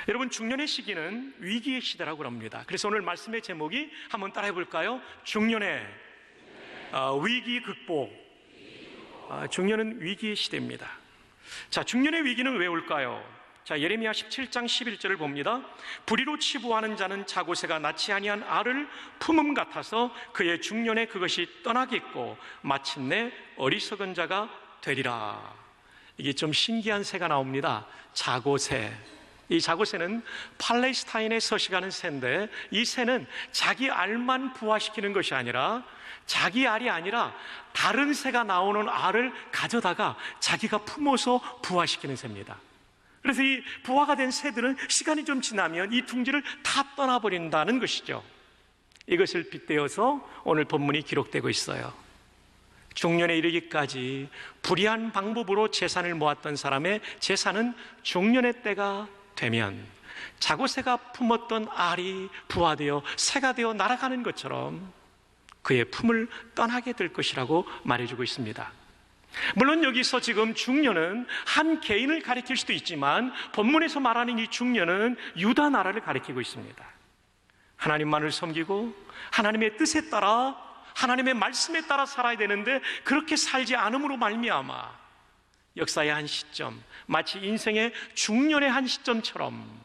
여러분, 중년의 시기는 위기의 시대라고 합니다. 그래서 오늘 말씀의 제목이 한번 따라해 볼까요? 중년의 위기 극복. 중년은 위기의 시대입니다. 자, 중년의 위기는 왜 올까요? 자, 예레미야 17장 11절을 봅니다. 불의로 치부하는 자는 자고새가 낳지 아니한 알을 품음 같아서 그의 중년에 그것이 떠나겠고 마침내 어리석은 자가 되리라. 이게 좀 신기한 새가 나옵니다. 자고새. 이 자고새는 팔레스타인에 서식하는 새인데, 이 새는 자기 알만 부화시키는 것이 아니라, 자기 알이 아니라 다른 새가 나오는 알을 가져다가 자기가 품어서 부화시키는 새입니다. 그래서 이 부화가 된 새들은 시간이 좀 지나면 이 둥지를 다 떠나버린다는 것이죠. 이것을 빗대어서 오늘 본문이 기록되고 있어요. 중년에 이르기까지 불의한 방법으로 재산을 모았던 사람의 재산은 중년의 때가 되면 자고새가 품었던 알이 부화되어 새가 되어 날아가는 것처럼 그의 품을 떠나게 될 것이라고 말해주고 있습니다. 물론 여기서 지금 중년은 한 개인을 가리킬 수도 있지만 본문에서 말하는 이 중년은 유다 나라를 가리키고 있습니다. 하나님만을 섬기고 하나님의 뜻에 따라, 하나님의 말씀에 따라 살아야 되는데 그렇게 살지 않음으로 말미암아 역사의 한 시점, 마치 인생의 중년의 한 시점처럼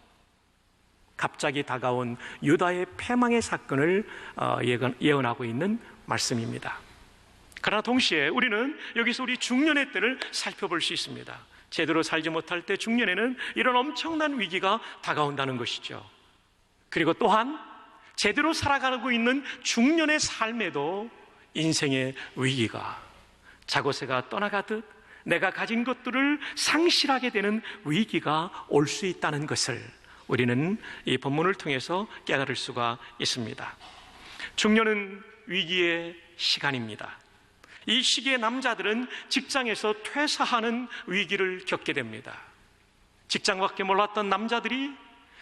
갑자기 다가온 유다의 패망의 사건을 예언하고 있는 말씀입니다. 그러나 동시에 우리는 여기서 우리 중년의 때를 살펴볼 수 있습니다. 제대로 살지 못할 때 중년에는 이런 엄청난 위기가 다가온다는 것이죠. 그리고 또한 제대로 살아가고 있는 중년의 삶에도 인생의 위기가, 자고새가 떠나가듯 내가 가진 것들을 상실하게 되는 위기가 올 수 있다는 것을 우리는 이 본문을 통해서 깨달을 수가 있습니다. 중년은 위기의 시간입니다. 이 시기에 남자들은 직장에서 퇴사하는 위기를 겪게 됩니다. 직장밖에 몰랐던 남자들이,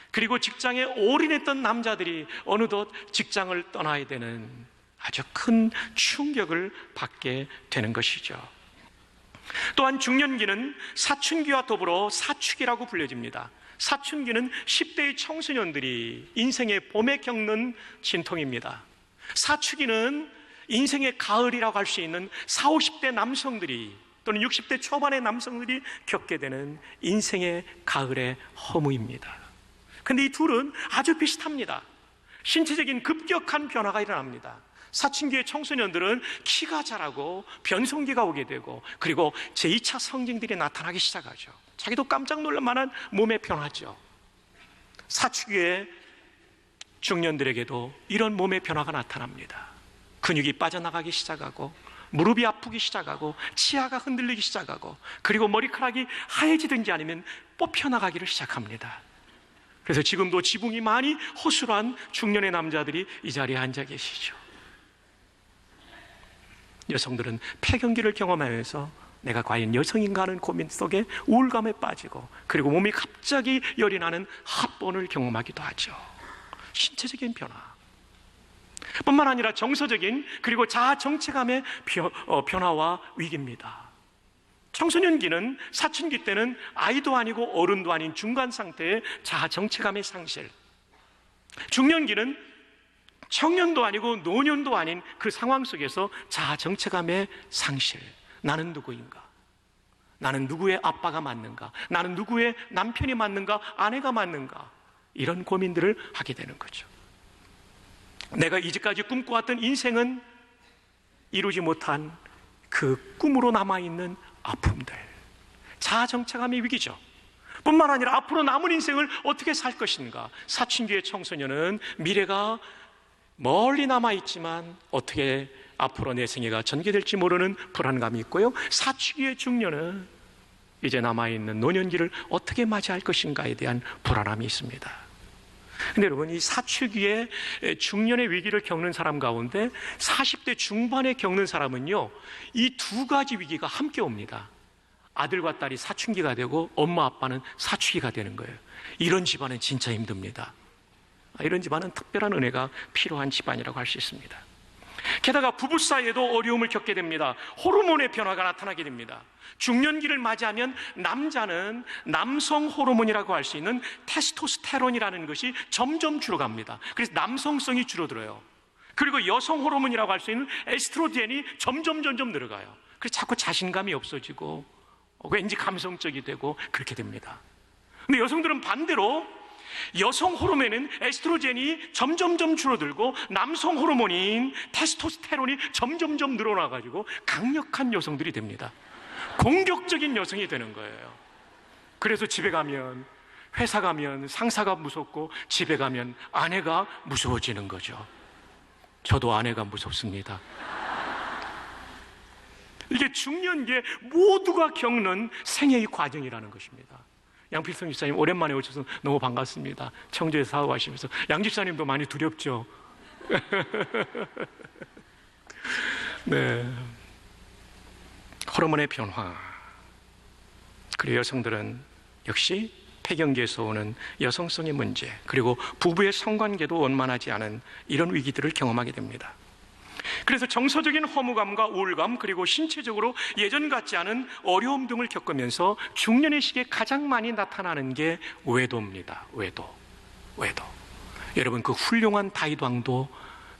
그리고 직장에 올인했던 남자들이 어느덧 직장을 떠나야 되는 아주 큰 충격을 받게 되는 것이죠. 또한 중년기는 사춘기와 더불어 사축이라고 불려집니다. 사춘기는 10대의 청소년들이 인생의 봄에 겪는 진통입니다. 사축기는 인생의 가을이라고 할 수 있는 40, 50대 남성들이 또는 60대 초반의 남성들이 겪게 되는 인생의 가을의 허무입니다. 그런데 이 둘은 아주 비슷합니다. 신체적인 급격한 변화가 일어납니다. 사춘기의 청소년들은 키가 자라고 변성기가 오게 되고, 그리고 제2차 성징들이 나타나기 시작하죠. 자기도 깜짝 놀랄 만한 몸의 변화죠. 사춘기의 중년들에게도 이런 몸의 변화가 나타납니다. 근육이 빠져나가기 시작하고, 무릎이 아프기 시작하고, 치아가 흔들리기 시작하고, 그리고 머리카락이 하얘지든지 아니면 뽑혀나가기를 시작합니다. 그래서 지금도 지붕이 많이 허술한 중년의 남자들이 이 자리에 앉아 계시죠. 여성들은 폐경기를 경험하면서 내가 과연 여성인가 하는 고민 속에 우울감에 빠지고, 그리고 몸이 갑자기 열이 나는 합본을 경험하기도 하죠. 신체적인 변화 뿐만 아니라 정서적인 그리고 자아 정체감의 변화와 위기입니다. 청소년기는, 사춘기 때는 아이도 아니고 어른도 아닌 중간 상태의 자아 정체감의 상실, 중년기는 청년도 아니고 노년도 아닌 그 상황 속에서 자아 정체감의 상실. 나는 누구인가? 나는 누구의 아빠가 맞는가? 나는 누구의 남편이 맞는가? 아내가 맞는가? 이런 고민들을 하게 되는 거죠. 내가 이제까지 꿈꿔왔던 인생은 이루지 못한 그 꿈으로 남아있는 아픔들, 자아 정체감의 위기죠. 뿐만 아니라 앞으로 남은 인생을 어떻게 살 것인가? 사춘기의 청소년은 미래가 멀리 남아있지만 어떻게 앞으로 내 생애가 전개될지 모르는 불안감이 있고요, 사춘기의 중년은 이제 남아있는 노년기를 어떻게 맞이할 것인가에 대한 불안함이 있습니다. 근데 여러분, 이 사춘기의 중년의 위기를 겪는 사람 가운데 40대 중반에 겪는 사람은요, 이 두 가지 위기가 함께 옵니다. 아들과 딸이 사춘기가 되고 엄마 아빠는 사춘기가 되는 거예요. 이런 집안은 진짜 힘듭니다. 이런 집안은 특별한 은혜가 필요한 집안이라고 할 수 있습니다. 게다가 부부 사이에도 어려움을 겪게 됩니다. 호르몬의 변화가 나타나게 됩니다. 중년기를 맞이하면 남자는 남성 호르몬이라고 할 수 있는 테스토스테론이라는 것이 점점 줄어갑니다. 그래서 남성성이 줄어들어요. 그리고 여성 호르몬이라고 할 수 있는 에스트로겐이 점점 늘어가요. 그래서 자꾸 자신감이 없어지고 왠지 감성적이 되고 그렇게 됩니다. 근데 여성들은 반대로 여성 호르몬은 에스트로겐이 점점 줄어들고 남성 호르몬인 테스토스테론이 점점 늘어나가지고 강력한 여성들이 됩니다. 공격적인 여성이 되는 거예요. 그래서 집에 가면, 회사 가면 상사가 무섭고 집에 가면 아내가 무서워지는 거죠. 저도 아내가 무섭습니다. 이게 중년기에 모두가 겪는 생애의 과정이라는 것입니다. 양필성 집사님 오랜만에 오셔서 너무 반갑습니다. 청주에서 사업하시면서. 양 집사님도 많이 두렵죠? 네. 호르몬의 변화. 그리고 여성들은 역시 폐경기에서 오는 여성성의 문제, 그리고 부부의 성관계도 원만하지 않은 이런 위기들을 경험하게 됩니다. 그래서 정서적인 허무감과 우울감, 그리고 신체적으로 예전 같지 않은 어려움 등을 겪으면서 중년의 시기에 가장 많이 나타나는 게 외도입니다. 외도. 여러분, 그 훌륭한 다윗 왕도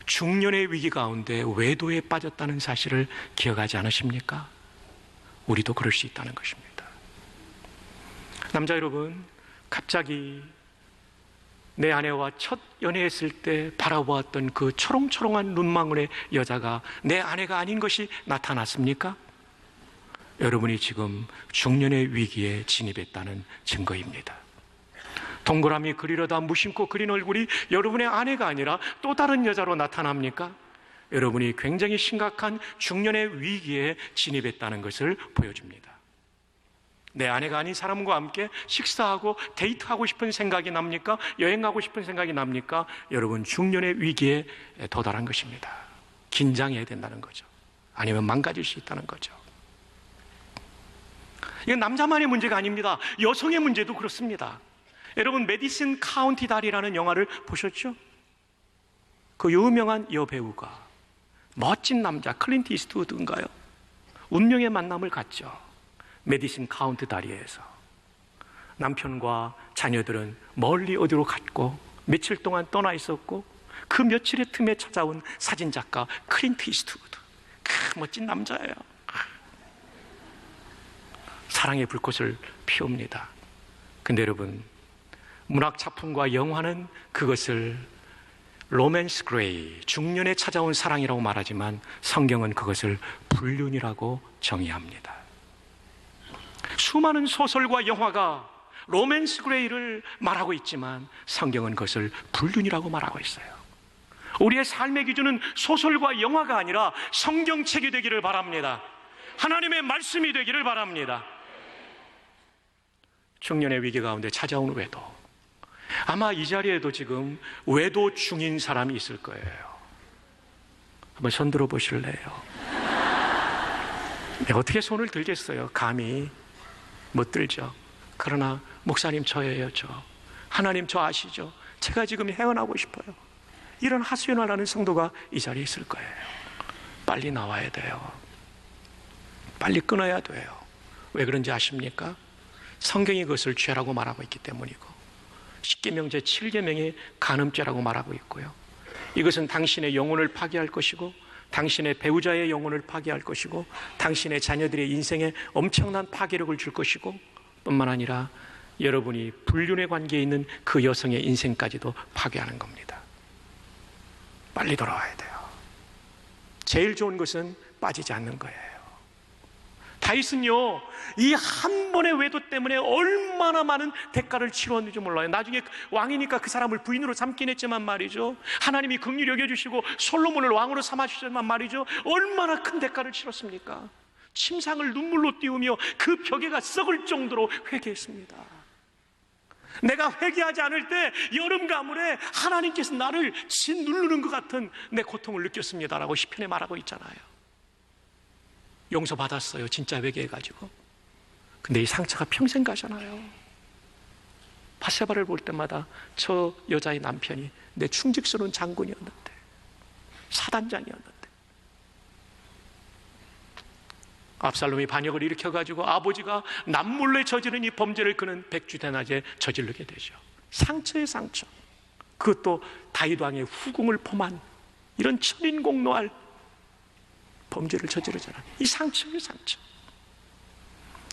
중년의 위기 가운데 외도에 빠졌다는 사실을 기억하지 않으십니까? 우리도 그럴 수 있다는 것입니다. 남자 여러분, 갑자기 내 아내와 첫 연애했을 때 바라보았던 그 초롱초롱한 눈망울의 여자가 내 아내가 아닌 것이 나타났습니까? 여러분이 지금 중년의 위기에 진입했다는 증거입니다. 동그라미 그리려다 무심코 그린 얼굴이 여러분의 아내가 아니라 또 다른 여자로 나타납니까? 여러분이 굉장히 심각한 중년의 위기에 진입했다는 것을 보여줍니다. 내 아내가 아닌 사람과 함께 식사하고 데이트하고 싶은 생각이 납니까? 여행하고 싶은 생각이 납니까? 여러분, 중년의 위기에 도달한 것입니다. 긴장해야 된다는 거죠. 아니면 망가질 수 있다는 거죠. 이건 남자만의 문제가 아닙니다. 여성의 문제도 그렇습니다. 여러분, 메디슨 카운티 다리라는 영화를 보셨죠? 그 유명한 여배우가 멋진 남자 클린트 이스트우드인가요? 운명의 만남을 갖죠. 메디슨 카운티 다리에서 남편과 자녀들은 멀리 어디로 갔고 며칠 동안 떠나 있었고, 그 며칠의 틈에 찾아온 사진작가 클린트 이스트우드, 멋진 남자예요. 사랑의 불꽃을 피웁니다. 근데 여러분, 문학 작품과 영화는 그것을 로맨스 그레이, 중년에 찾아온 사랑이라고 말하지만 성경은 그것을 불륜이라고 정의합니다. 수많은 소설과 영화가 로맨스 그레이를 말하고 있지만 성경은 그것을 불륜이라고 말하고 있어요. 우리의 삶의 기준은 소설과 영화가 아니라 성경책이 되기를 바랍니다. 하나님의 말씀이 되기를 바랍니다. 중년의 위기 가운데 찾아온 외도. 아마 이 자리에도 지금 외도 중인 사람이 있을 거예요. 한번 손 들어 보실래요? 어떻게 손을 들겠어요? 감히 못 들죠. 그러나 목사님, 저예요. 저 하나님, 저 아시죠? 제가 지금 헤어나고 싶어요. 이런 하소연을 하는 성도가 이 자리에 있을 거예요. 빨리 나와야 돼요. 빨리 끊어야 돼요. 왜 그런지 아십니까? 성경이 그것을 죄라고 말하고 있기 때문이고, 십계명 제7계명이 간음죄라고 말하고 있고요. 이것은 당신의 영혼을 파괴할 것이고, 당신의 배우자의 영혼을 파괴할 것이고, 당신의 자녀들의 인생에 엄청난 파괴력을 줄 것이고, 뿐만 아니라 여러분이 불륜의 관계에 있는 그 여성의 인생까지도 파괴하는 겁니다. 빨리 돌아와야 돼요. 제일 좋은 것은 빠지지 않는 거예요. 다윗은요, 이 한 번의 외도 때문에 얼마나 많은 대가를 치렀는지 몰라요. 나중에 왕이니까 그 사람을 부인으로 삼긴 했지만 말이죠, 하나님이 긍휼히 여겨주시고 솔로몬을 왕으로 삼아주셨지만 말이죠, 얼마나 큰 대가를 치렀습니까? 침상을 눈물로 띄우며 그 벽에가 썩을 정도로 회개했습니다. 내가 회개하지 않을 때 여름 가물에 하나님께서 나를 짓누르는 것 같은 내 고통을 느꼈습니다라고 시편에 말하고 있잖아요. 용서받았어요, 진짜 회개해가지고. 근데 이 상처가 평생 가잖아요. 바세바를 볼 때마다 저 여자의 남편이 내 충직스러운 장군이었는데, 사단장이었는데 압살롬이 반역을 일으켜가지고 아버지가 남몰래 저지른 이 범죄를 그는 백주대낮에 저지르게 되죠. 상처의 상처. 그것도 다윗 왕의 후궁을 포만 이런 천인공노할 범죄를 저지르잖아. 이 상처의 상처.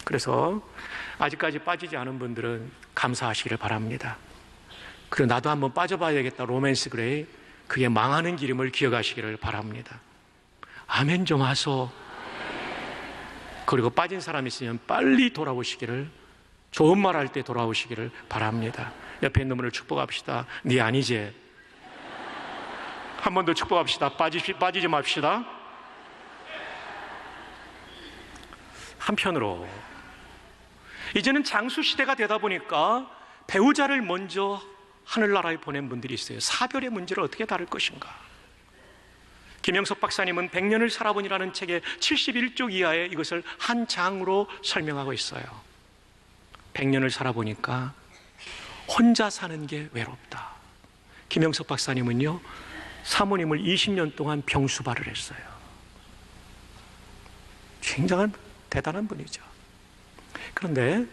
그래서 아직까지 빠지지 않은 분들은 감사하시기를 바랍니다. 그리고 나도 한번 빠져봐야 되겠다. 로맨스 그레이. 그게 망하는 길임을 기억하시기를 바랍니다. 아멘 좀 하소. 그리고 빠진 사람 있으면 빨리 돌아오시기를, 좋은 말 할 때 돌아오시기를 바랍니다. 옆에 있는 분을 축복합시다. 네 아니지? 한 번 더 축복합시다. 빠지지 맙시다. 한편으로 이제는 장수 시대가 되다 보니까 배우자를 먼저 하늘나라에 보낸 분들이 있어요. 사별의 문제를 어떻게 다룰 것인가. 김영석 박사님은 100년을 살아보니라는 책의 71쪽 이하에 이것을 한 장으로 설명하고 있어요. 100년을 살아보니까 혼자 사는 게 외롭다. 김영석 박사님은요, 사모님을 20년 동안 병수발을 했어요. 굉장한 대단한 분이죠. 그런데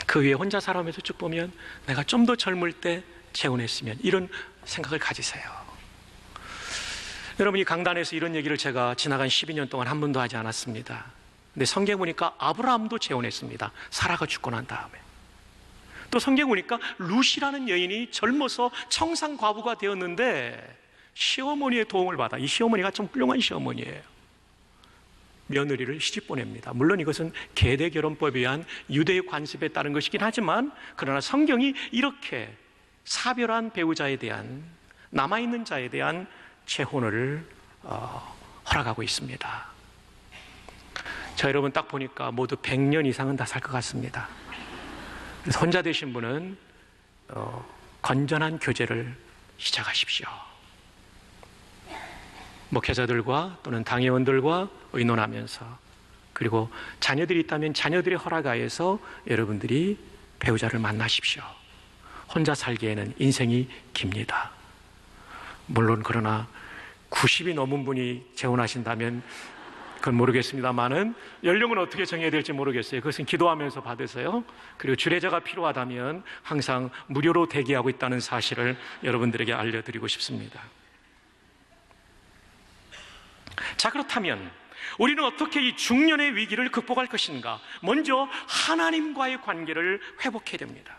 그 위에 혼자 살아오면서 쭉 보면 내가 좀 더 젊을 때 재혼했으면, 이런 생각을 가지세요. 여러분, 이 강단에서 이런 얘기를 제가 지나간 12년 동안 한 번도 하지 않았습니다. 근데 성경 보니까 아브라함도 재혼했습니다. 사라가 죽고 난 다음에. 또 성경 보니까 룻이라는 여인이 젊어서 청산 과부가 되었는데 시어머니의 도움을 받아. 이 시어머니가 좀 훌륭한 시어머니예요. 며느리를 시집 보냅니다. 물론 이것은 계대 결혼법에 의한 유대의 관습에 따른 것이긴 하지만, 그러나 성경이 이렇게 사별한 배우자에 대한, 남아있는 자에 대한 재혼을 허락하고 있습니다. 자, 여러분 딱 보니까 모두 100년 이상은 다 살 것 같습니다. 그래서 혼자 되신 분은 건전한 교제를 시작하십시오. 목회자들과 또는 당회원들과 의논하면서, 그리고 자녀들이 있다면 자녀들의 허락하에서 여러분들이 배우자를 만나십시오. 혼자 살기에는 인생이 깁니다. 물론 그러나 90이 넘은 분이 재혼하신다면 그건 모르겠습니다만은 연령은 어떻게 정해야 될지 모르겠어요. 그것은 기도하면서 받으세요. 그리고 주례자가 필요하다면 항상 무료로 대기하고 있다는 사실을 여러분들에게 알려드리고 싶습니다. 자, 그렇다면 우리는 어떻게 이 중년의 위기를 극복할 것인가? 먼저 하나님과의 관계를 회복해야 됩니다.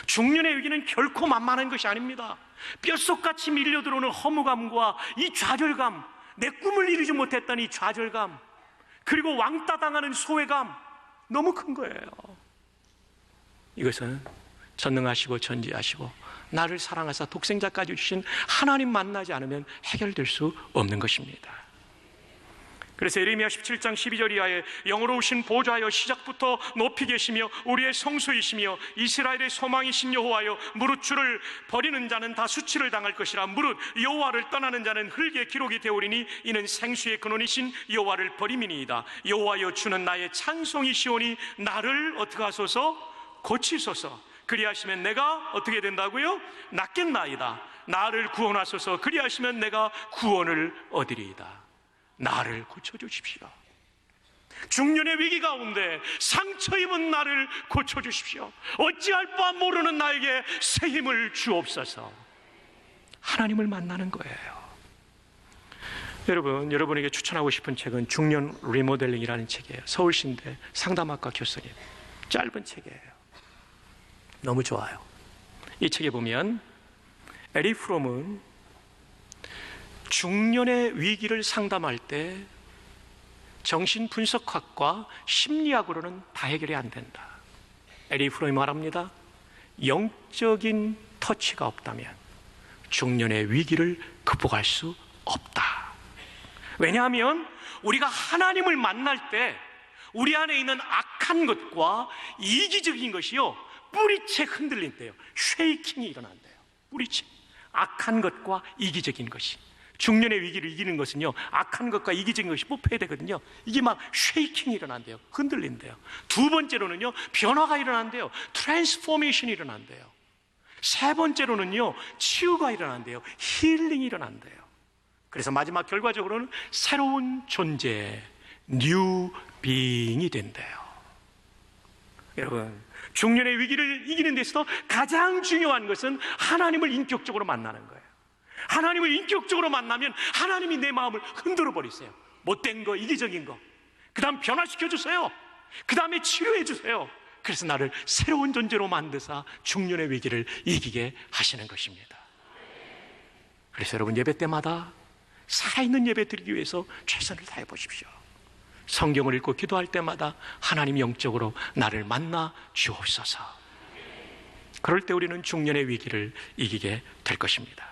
중년의 위기는 결코 만만한 것이 아닙니다. 뼛속같이 밀려들어오는 허무감과 이 좌절감, 내 꿈을 이루지 못했던 이 좌절감, 그리고 왕따 당하는 소외감, 너무 큰 거예요. 이것은 전능하시고 전지하시고 나를 사랑하사 독생자까지 주신 하나님 만나지 않으면 해결될 수 없는 것입니다. 그래서 예레미야 17장 12절 이하에 영원로우신 보좌여 시작부터 높이 계시며 우리의 성소이시며 이스라엘의 소망이신 여호와여, 무릇 주를 버리는 자는 다 수치를 당할 것이라. 무릇 여호와를 떠나는 자는 흙의 기록이 되오리니 이는 생수의 근원이신 여호와를 버림이니이다. 여호와여, 주는 나의 찬송이시오니 나를 어떻게 하소서? 고치소서. 그리하시면 내가 어떻게 된다고요? 낫겠나이다. 나를 구원하소서. 그리하시면 내가 구원을 얻으리이다. 나를 고쳐주십시오. 중년의 위기 가운데 상처 입은 나를 고쳐주십시오. 어찌할 바 모르는 나에게 새 힘을 주옵소서. 하나님을 만나는 거예요. 여러분, 여러분에게 추천하고 싶은 책은 중년 리모델링이라는 책이에요. 서울신대 상담학과 교수님, 짧은 책이에요. 너무 좋아요. 이 책에 보면 에리 프롬은 중년의 위기를 상담할 때 정신분석학과 심리학으로는 다 해결이 안 된다. 에리 프롬이 말합니다. 영적인 터치가 없다면 중년의 위기를 극복할 수 없다. 왜냐하면 우리가 하나님을 만날 때 우리 안에 있는 악한 것과 이기적인 것이요, 뿌리채 흔들린대요. 쉐이킹이 일어난대요. 뿌리채. 악한 것과 이기적인 것이. 중년의 위기를 이기는 것은요, 악한 것과 이기적인 것이 뽑혀야 되거든요. 이게 막 쉐이킹이 일어난대요. 흔들린대요. 두 번째로는요, 변화가 일어난대요. 트랜스포메이션이 일어난대요. 세 번째로는요, 치유가 일어난대요. 힐링이 일어난대요. 그래서 마지막 결과적으로는 새로운 존재, 뉴 빙이 된대요. 여러분, 중년의 위기를 이기는 데서 가장 중요한 것은 하나님을 인격적으로 만나는 거예요. 하나님을 인격적으로 만나면 하나님이 내 마음을 흔들어 버리세요. 못된 거, 이기적인 거, 그 다음 변화시켜 주세요. 그 다음에 치료해 주세요. 그래서 나를 새로운 존재로 만드사 중년의 위기를 이기게 하시는 것입니다. 그래서 여러분, 예배 때마다 살아있는 예배 드리기 위해서 최선을 다해 보십시오. 성경을 읽고 기도할 때마다 하나님 영적으로 나를 만나 주옵소서. 그럴 때 우리는 중년의 위기를 이기게 될 것입니다.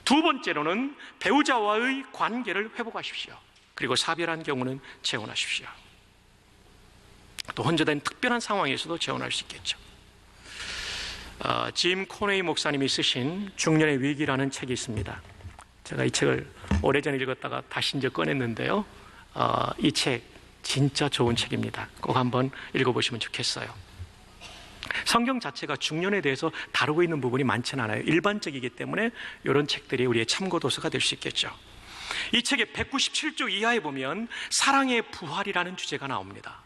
두 번째로는 배우자와의 관계를 회복하십시오. 그리고 사별한 경우는 재혼하십시오. 또 혼자된 특별한 상황에서도 재혼할 수 있겠죠. 짐 코네이 목사님이 쓰신 중년의 위기라는 책이 있습니다. 제가 이 책을 오래전에 읽었다가 다시 이제 꺼냈는데요. 이 책 진짜 좋은 책입니다. 꼭 한번 읽어보시면 좋겠어요. 성경 자체가 중년에 대해서 다루고 있는 부분이 많지는 않아요. 일반적이기 때문에 이런 책들이 우리의 참고 도서가 될 수 있겠죠. 이 책의 197쪽 이하에 보면 사랑의 부활이라는 주제가 나옵니다.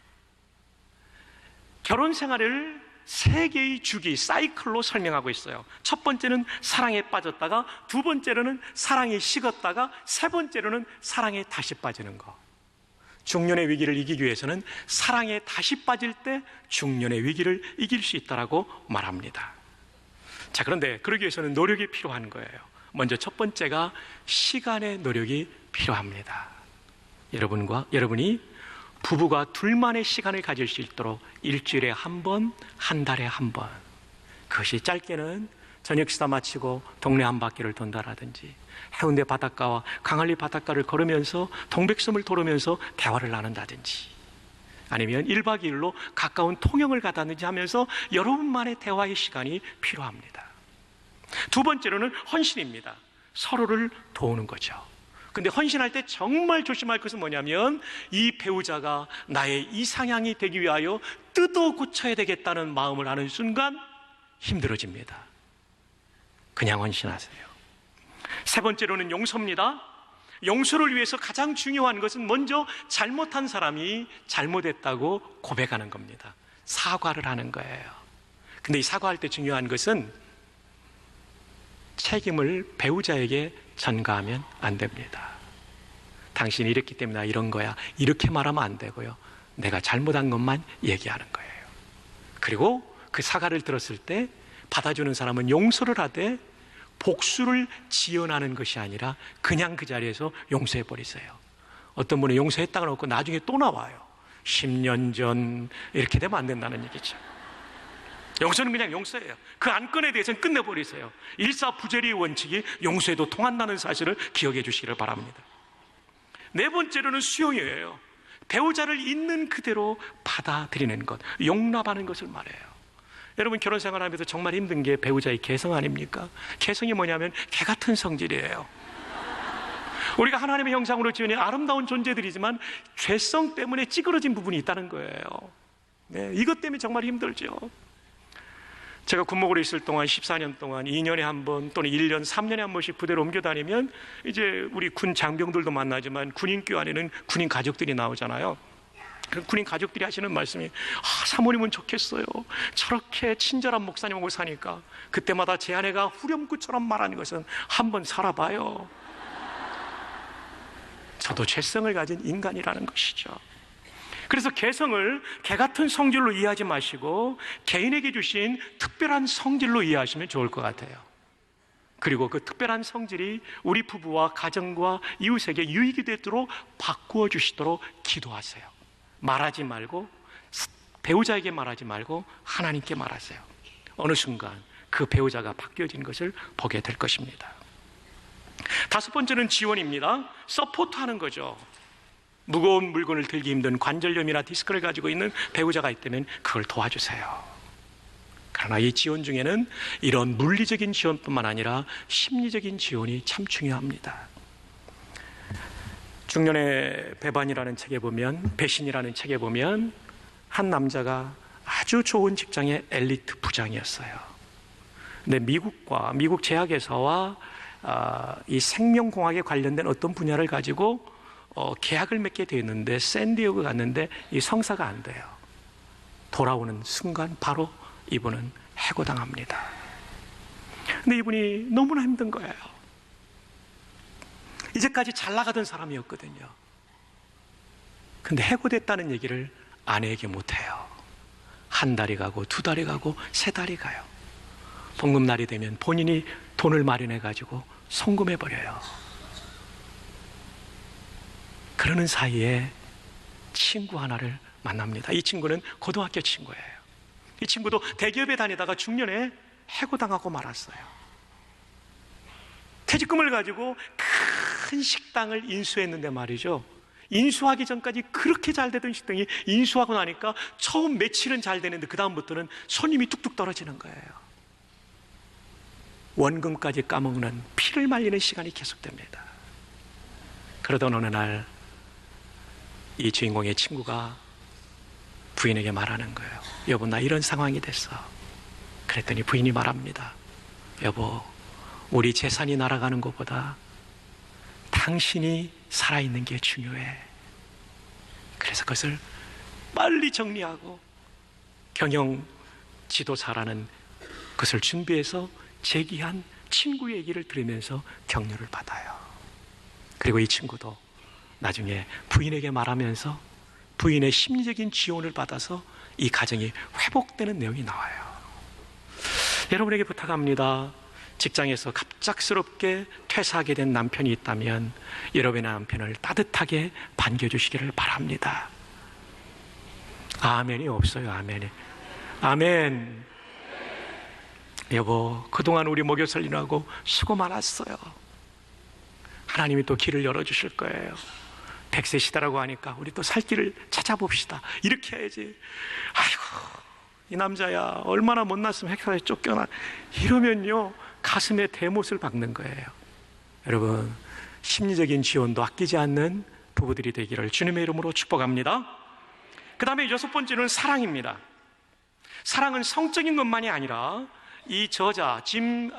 결혼 생활을 세 개의 주기, 사이클로 설명하고 있어요. 첫 번째는 사랑에 빠졌다가, 두 번째로는 사랑이 식었다가, 세 번째로는 사랑에 다시 빠지는 거. 중년의 위기를 이기기 위해서는 사랑에 다시 빠질 때 중년의 위기를 이길 수 있다라고 말합니다. 자, 그런데 그러기 위해서는 노력이 필요한 거예요. 먼저 첫 번째가 시간의 노력이 필요합니다. 여러분이 부부가 둘만의 시간을 가질 수 있도록 일주일에 한 번, 한 달에 한 번, 그것이 짧게는 저녁 식사 마치고 동네 한 바퀴를 돈다라든지, 해운대 바닷가와 강한리 바닷가를 걸으면서 동백섬을 돌으면서 대화를 나눈다든지, 아니면 1박 2일로 가까운 통영을 가다든지 하면서 여러분만의 대화의 시간이 필요합니다. 두 번째로는 헌신입니다. 서로를 도우는 거죠. 근데 헌신할 때 정말 조심할 것은 뭐냐면, 이 배우자가 나의 이상향이 되기 위하여 뜯어 고쳐야 되겠다는 마음을 하는 순간 힘들어집니다. 그냥 헌신하세요. 세 번째로는 용서입니다. 용서를 위해서 가장 중요한 것은 먼저 잘못한 사람이 잘못했다고 고백하는 겁니다. 사과를 하는 거예요. 근데 이 사과할 때 중요한 것은 책임을 배우자에게 전가하면 안 됩니다. 당신이 이랬기 때문에 나 이런 거야, 이렇게 말하면 안 되고요. 내가 잘못한 것만 얘기하는 거예요. 그리고 그 사과를 들었을 때 받아주는 사람은 용서를 하되 복수를 지어나는 것이 아니라 그냥 그 자리에서 용서해버리세요. 어떤 분은 용서했다가 놓고 나중에 또 나와요. 10년 전 이렇게 되면 안 된다는 얘기죠. 용서는 그냥 용서예요. 그 안건에 대해서는 끝내버리세요. 일사부재리의 원칙이 용서해도 통한다는 사실을 기억해 주시기를 바랍니다. 네 번째로는 수용이에요. 배우자를 있는 그대로 받아들이는 것, 용납하는 것을 말해요. 여러분, 결혼 생활하면서 정말 힘든 게 배우자의 개성 아닙니까? 개성이 뭐냐면 개 같은 성질이에요. 우리가 하나님의 형상으로 지은 아름다운 존재들이지만 죄성 때문에 찌그러진 부분이 있다는 거예요. 네, 이것 때문에 정말 힘들죠. 제가 군목으로 있을 동안 14년 동안 2년에 한 번 또는 1년, 3년에 한 번씩 부대로 옮겨 다니면 이제 우리 군 장병들도 만나지만 군인교 안에는 군인 가족들이 나오잖아요. 군인 가족들이 하시는 말씀이, 사모님은 좋겠어요. 저렇게 친절한 목사님하고 사니까. 그때마다 제 아내가 후렴구처럼 말하는 것은 한번 살아봐요. 저도 죄성을 가진 인간이라는 것이죠. 그래서 개성을 개 같은 성질로 이해하지 마시고 개인에게 주신 특별한 성질로 이해하시면 좋을 것 같아요. 그리고 그 특별한 성질이 우리 부부와 가정과 이웃에게 유익이 되도록 바꾸어 주시도록 기도하세요. 말하지 말고, 배우자에게 말하지 말고 하나님께 말하세요. 어느 순간 그 배우자가 바뀌어진 것을 보게 될 것입니다. 다섯 번째는 지원입니다. 서포트하는 거죠. 무거운 물건을 들기 힘든 관절염이나 디스크를 가지고 있는 배우자가 있다면 그걸 도와주세요. 그러나 이 지원 중에는 이런 물리적인 지원뿐만 아니라 심리적인 지원이 참 중요합니다. 중년의 배반이라는 책에 보면, 배신이라는 책에 보면 한 남자가 아주 좋은 직장의 엘리트 부장이었어요. 근데 미국 제약회사와 이 생명공학에 관련된 어떤 분야를 가지고 계약을 맺게 되었는데 샌디에고 갔는데 이 성사가 안 돼요. 돌아오는 순간 바로 이분은 해고당합니다. 근데 이분이 너무나 힘든 거예요. 이제까지 잘 나가던 사람이었거든요. 근데 해고됐다는 얘기를 아내에게 못해요. 한 달이 가고 두 달이 가고 세 달이 가요. 봉급날이 되면 본인이 돈을 마련해가지고 송금해버려요. 그러는 사이에 친구 하나를 만납니다. 이 친구는 고등학교 친구예요. 이 친구도 대기업에 다니다가 중년에 해고당하고 말았어요. 퇴직금을 가지고 큰 식당을 인수했는데 말이죠, 인수하기 전까지 그렇게 잘 되던 식당이 인수하고 나니까 처음 며칠은 잘 되는데 그 다음부터는 손님이 뚝뚝 떨어지는 거예요. 원금까지 까먹는 피를 말리는 시간이 계속됩니다. 그러던 어느 날 이 주인공의 친구가 부인에게 말하는 거예요. 여보, 나 이런 상황이 됐어. 그랬더니 부인이 말합니다. 여보, 우리 재산이 날아가는 것보다 당신이 살아있는 게 중요해. 그래서 그것을 빨리 정리하고 경영 지도사라는 것을 준비해서 제기한 친구의 얘기를 들으면서 격려를 받아요. 그리고 이 친구도 나중에 부인에게 말하면서 부인의 심리적인 지원을 받아서 이 가정이 회복되는 내용이 나와요. 여러분에게 부탁합니다. 직장에서 갑작스럽게 퇴사하게 된 남편이 있다면 여러분의 남편을 따뜻하게 반겨주시기를 바랍니다. 아멘이 없어요. 아멘이. 아멘. 여보, 그동안 우리 목욕 살리느라고 수고 많았어요. 하나님이 또 길을 열어주실 거예요. 100세 시대라고 하니까 우리 또 살 길을 찾아봅시다. 이렇게 해야지. 아이고, 이 남자야 얼마나 못났으면 회사에 쫓겨나. 이러면요 가슴에 대못을 박는 거예요. 여러분, 심리적인 지원도 아끼지 않는 부부들이 되기를 주님의 이름으로 축복합니다. 그 다음에 6번째는 사랑입니다. 사랑은 성적인 것만이 아니라 이 저자 짐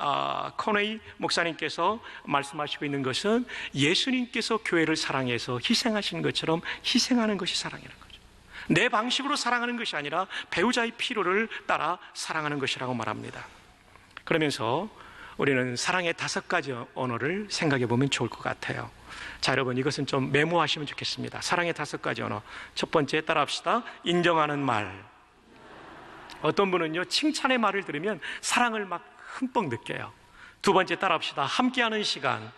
커네이 목사님께서 말씀하시고 있는 것은 예수님께서 교회를 사랑해서 희생하신 것처럼 희생하는 것이 사랑이라는 거죠. 내 방식으로 사랑하는 것이 아니라 배우자의 필요를 따라 사랑하는 것이라고 말합니다. 그러면서 우리는 사랑의 5가지 언어를 생각해 보면 좋을 것 같아요. 자, 여러분, 이것은 좀 메모하시면 좋겠습니다. 사랑의 5가지 언어. 첫 번째, 따라합시다. 인정하는 말. 어떤 분은요 칭찬의 말을 들으면 사랑을 막 흠뻑 느껴요. 두 번째, 따라합시다. 함께하는 시간.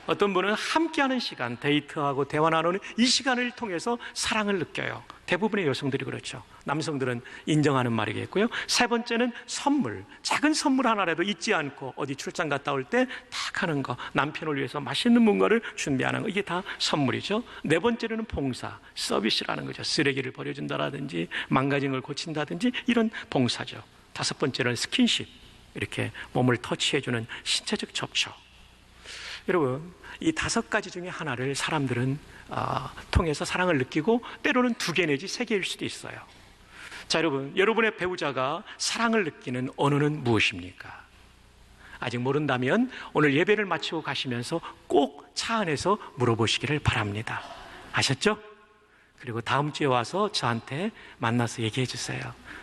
어떤 분은 함께하는 시간, 데이트하고 대화 나누는 이 시간을 통해서 사랑을 느껴요. 대부분의 여성들이 그렇죠. 남성들은 인정하는 말이겠고요. 세 번째는 선물. 작은 선물 하나라도 잊지 않고 어디 출장 갔다 올 때 탁 하는 거, 남편을 위해서 맛있는 뭔가를 준비하는 거, 이게 다 선물이죠. 네 번째는 봉사, 서비스라는 거죠. 쓰레기를 버려준다라든지 망가진 걸 고친다든지 이런 봉사죠. 다섯 번째는 스킨십, 이렇게 몸을 터치해주는 신체적 접촉. 여러분, 이 5가지 중에 하나를 사람들은 통해서 사랑을 느끼고 때로는 2개 내지 3개일 수도 있어요. 자, 여러분, 여러분의 배우자가 사랑을 느끼는 언어는 무엇입니까? 아직 모른다면 오늘 예배를 마치고 가시면서 꼭 차 안에서 물어보시기를 바랍니다. 아셨죠? 그리고 다음 주에 와서 저한테 만나서 얘기해 주세요.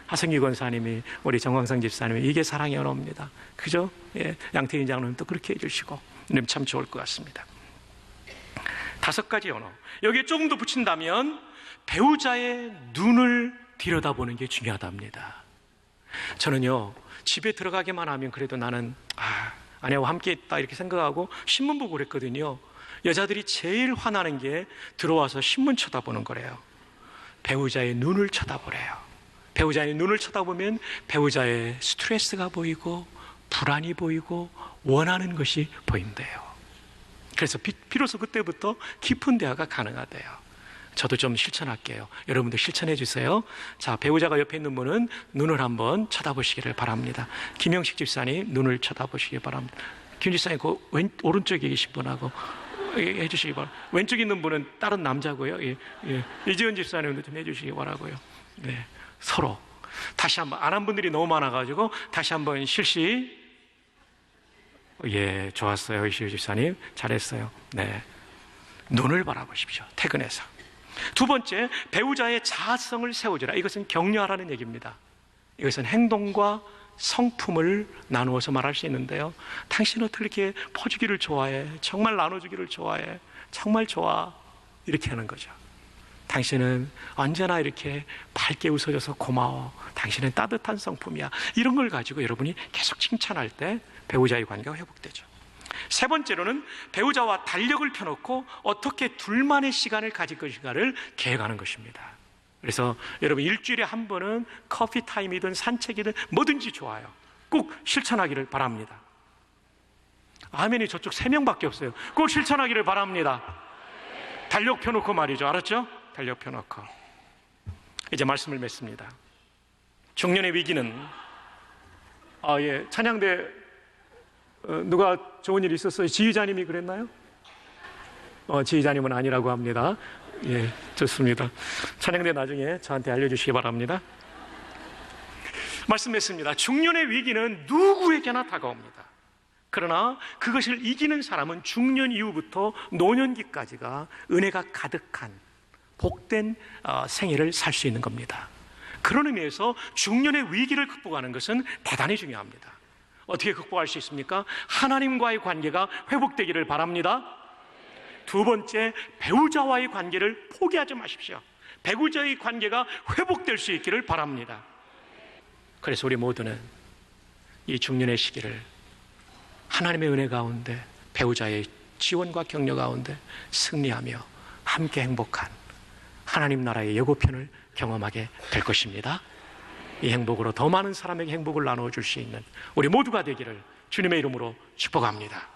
하성기 권사님이, 우리 정광상 집사님이 이게 사랑의 언어입니다. 그죠? 예, 양태인 장로님도 그렇게 해주시고 참 좋을 것 같습니다. 5가지 언어. 여기에 조금 더 붙인다면 배우자의 눈을 들여다보는 게 중요하답니다. 저는요 집에 들어가기만 하면 그래도 나는 아내와 함께 있다 이렇게 생각하고 신문 보고 그랬거든요. 여자들이 제일 화나는 게 들어와서 신문 쳐다보는 거래요. 배우자의 눈을 쳐다보래요. 배우자의 눈을 쳐다보면 배우자의 스트레스가 보이고 불안이 보이고 원하는 것이 보인대요. 그래서 비로소 그때부터 깊은 대화가 가능하대요. 저도 좀 실천할게요. 여러분도 실천해 주세요. 자, 배우자가 옆에 있는 분은 눈을 한번 쳐다보시기를 바랍니다. 김영식 집사님, 눈을 쳐다보시기 바랍니다. 김 집사님, 그 오른쪽에 계신 분하고 해주시기 바랍니다. 왼쪽에 있는 분은 다른 남자고요. 예. 이지은 집사님도 좀 해주시기 바라고요. 네, 서로 다시 한번, 안 한 분들이 너무 많아가지고 다시 한번 실시. 예, 좋았어요. 이시우 집사님 잘했어요. 네, 눈을 바라보십시오. 퇴근해서. 두 번째, 배우자의 자아성을 세워주라. 이것은 격려하라는 얘기입니다. 이것은 행동과 성품을 나누어서 말할 수 있는데요. 당신은 어떻게 이렇게 퍼주기를 좋아해? 정말 나눠주기를 좋아해? 정말 좋아. 이렇게 하는 거죠. 당신은 언제나 이렇게 밝게 웃어줘서 고마워. 당신은 따뜻한 성품이야. 이런 걸 가지고 여러분이 계속 칭찬할 때 배우자의 관계가 회복되죠. 세 번째로는 배우자와 달력을 펴놓고 어떻게 둘만의 시간을 가질 것인가를 계획하는 것입니다. 그래서 여러분 일주일에 한 번은 커피 타임이든 산책이든 뭐든지 좋아요. 꼭 실천하기를 바랍니다. 아멘이 저쪽 3명밖에 없어요. 꼭 실천하기를 바랍니다. 달력 펴놓고 말이죠. 알았죠? 달력 펴놓고. 이제 말씀을 맺습니다. 중년의 위기는 찬양대 누가 좋은 일 있었어요? 지휘자님이 그랬나요? 지휘자님은 아니라고 합니다. 예, 좋습니다. 찬양대 나중에 저한테 알려주시기 바랍니다. 말씀했습니다. 중년의 위기는 누구에게나 다가옵니다. 그러나 그것을 이기는 사람은 중년 이후부터 노년기까지가 은혜가 가득한 복된 생애를 살 수 있는 겁니다. 그런 의미에서 중년의 위기를 극복하는 것은 대단히 중요합니다. 어떻게 극복할 수 있습니까? 하나님과의 관계가 회복되기를 바랍니다. 두 번째, 배우자와의 관계를 포기하지 마십시오. 배우자의 관계가 회복될 수 있기를 바랍니다. 그래서 우리 모두는 이 중년의 시기를 하나님의 은혜 가운데 배우자의 지원과 격려 가운데 승리하며 함께 행복한 하나님 나라의 예고편을 경험하게 될 것입니다. 이 행복으로 더 많은 사람에게 행복을 나누어 줄 수 있는 우리 모두가 되기를 주님의 이름으로 축복합니다.